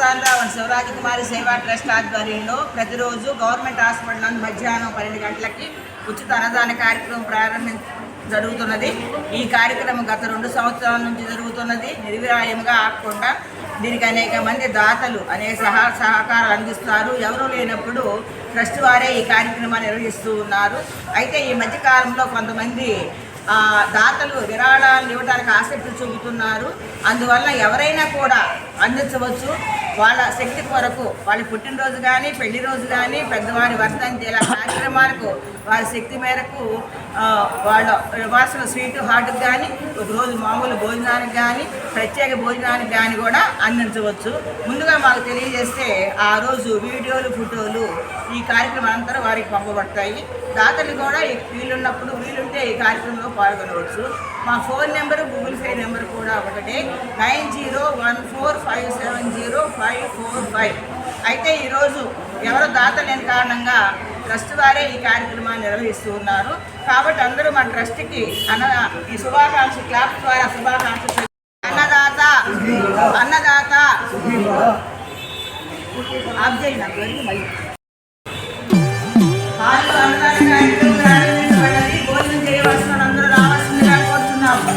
Mastan Rao and శివరాజకుమారి సేవా trust ఆధ్వర్యంలో ప్రతిరోజు గవర్నమెంట్ హాస్పిటల్ నందు మధ్యాహ్నం 12 గంటలకి ఉచిత అన్నదాన కార్యక్రమం జరుగుతున్నది. ఈ కార్యక్రమం గత 2 సంవత్సరాల నుంచి జరుగుతున్నది. నిర్విరాయంగా ఆగకుండా దీనికి అనేక మంది దాతలు అనేక సహకారాలు అందిస్తారు. ఎవరూ లేనప్పుడు ట్రస్ట్ వారే ఈ కార్యక్రమాన్ని నిర్వహిస్తూ ఉన్నారు. అయితే ఈ మధ్యకాలంలో కొంతమంది దాతలు విరాళాలు ఇవ్వడానికి ఆసక్తి చూపుతున్నారు. అందువల్ల ఎవరైనా కూడా అందించవచ్చు. వాళ్ళ శక్తి కొరకు వాళ్ళ పుట్టినరోజు కానీ పెళ్లి రోజు కానీ పెద్దవారి వర్ధంతి ఇలా కార్యక్రమాలకు వారి శక్తి మేరకు వాళ్ళ వాసన స్వీట్ హాట్కి కానీ ఒకరోజు మామూలు భోజనానికి కానీ ప్రత్యేక భోజనానికి కానీ కూడా అందించవచ్చు. ముందుగా మాకు తెలియజేస్తే ఆ రోజు వీడియోలు ఫోటోలు ఈ కార్యక్రమం అంతా వారికి పంపబడతాయి. దాతలు కూడా వీలున్నప్పుడు వీలుంటే ఈ కార్యక్రమంలో పాల్గొనవచ్చు. మా phone number Google pay number కూడా ఒకటే 9014570545. అయితే ఈరోజు ఎవరు దాత లేని కారణంగా ట్రస్ట్ వారే ఈ కార్యక్రమాన్ని నిర్వహిస్తూ ఉన్నారు. కాబట్టి అందరూ మా ట్రస్ట్కి ఈ శుభాకాంక్ష క్లాప్ ద్వారా శుభాకాంక్షలు. అన్నదాత అన్నదాత అన్నదాన కార్యక్రమం ప్రారంభించబడ్డది. భోజనం చేయవలసిన అందరూ రావాల్సిందిగా కోరుతున్నాము.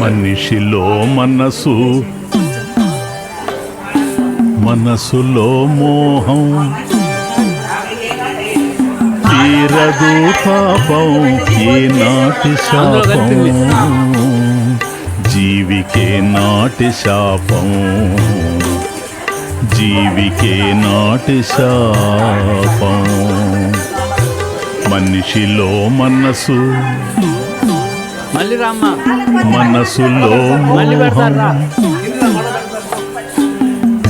మనిషిలో మనసులో మోహం తీరదు పాపం ఏనాటి శాపం జీవికే నాటి శాపం జీవికే నాటి శాపం మనిషిలో మనసులో మోహం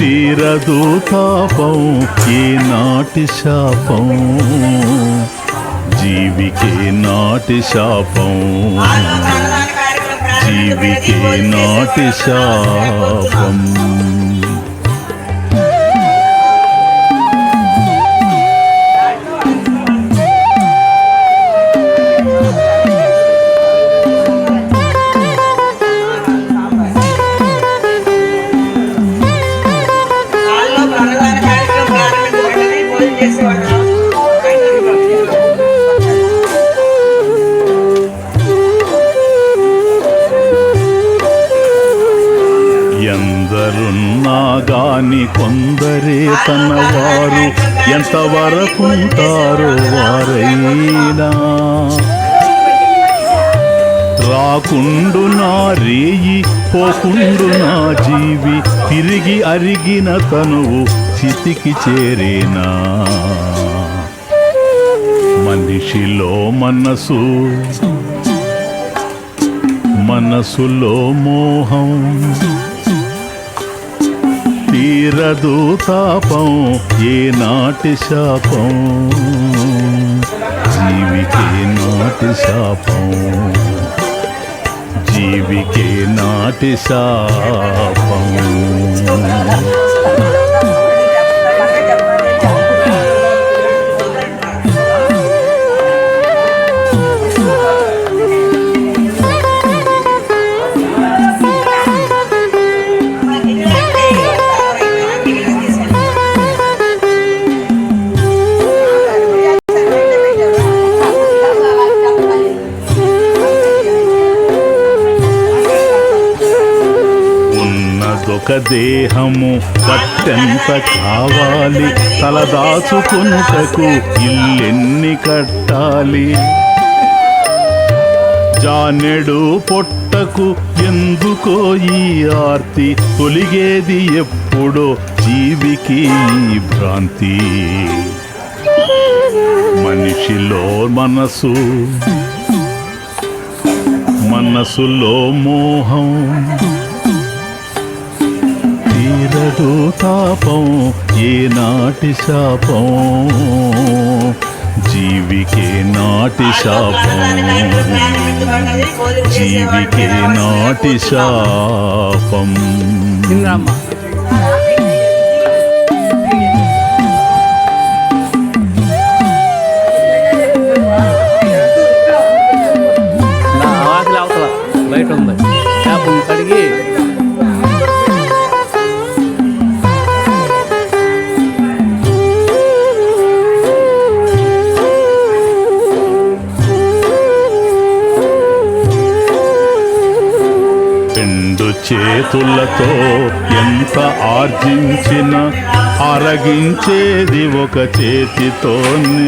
తీరదు తాపం ఏనాటి శాపం జీవికే నాటి శాపం జీవికే నాటి శాపం. ఎందరున్నా గాని కొందరే తనవారు ఎంతవరకుంటారో వారైనా రాకుండు నా రేయి పోకుండు నా జీవి తిరిగి అరిగిన తనువు స్థితికి చేరేనా మనిషిలో మనసులో మోహం తీరదు తాపం ఏనాటి శాపం జీవికే నాటి శాపం జీవికే నాటి శాపం. ఒక దేహము కట్టెంత కావాలి తలదాచుకునుటకు ఇల్లెన్ని కట్టాలి జానెడు పొట్టకు ఎందుకో ఈ ఆర్తి తొలిగేది ఎప్పుడో జీవికి భ్రాంతి మనిషిలో మనసులో మోహం తీరదు తాపం ఏనాటి శాపం జీవికే నాటి శాపం, జీవికే నాటి శాపం. ఆకలి అవతల బయట ఉంది చేపలు కడిగి రెండు చేతులతో ఎంత ఆర్జించిన అరగించేది ఒక చేతితోనే.